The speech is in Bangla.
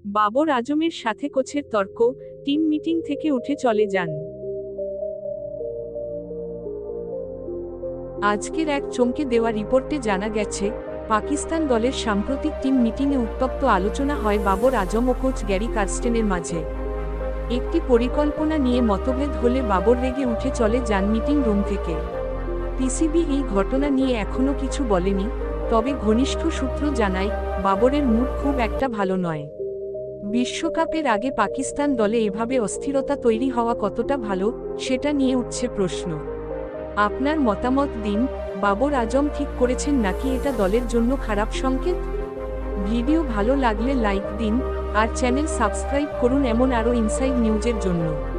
বাবর আজমের সাথে কোচের তর্ক, টিম মিটিং থেকে উঠে চলে যান। আজকের এক চমকে দেওয়া রিপোর্টে জানা গেছে, পাকিস্তান দলের সাম্প্রতিক টিম মিটিংয়ে উত্তপ্ত আলোচনা হয় বাবর আজম ও কোচ গ্যারি কার্স্টেনের মাঝে। একটি পরিকল্পনা নিয়ে মতভেদ হলে বাবর রেগে উঠে চলে যান মিটিং রুম থেকে। পিসিবি এই ঘটনা নিয়ে এখনও কিছু বলেনি, তবে ঘনিষ্ঠ সূত্র জানায়, বাবরের মুড খুব একটা ভালো নয়। বিশ্বকাপের আগে পাকিস্তান দলে এভাবে অস্থিরতা তৈরি হওয়া কতটা ভালো, সেটা নিয়ে উঠছে প্রশ্ন। আপনার মতামত দিন, বাবর আজম ঠিক করেছেন নাকি এটা দলের জন্য খারাপ সংকেত? ভিডিও ভালো লাগলে লাইক দিন, আর চ্যানেল সাবস্ক্রাইব করুন এমন আরও ইনসাইড নিউজের জন্য।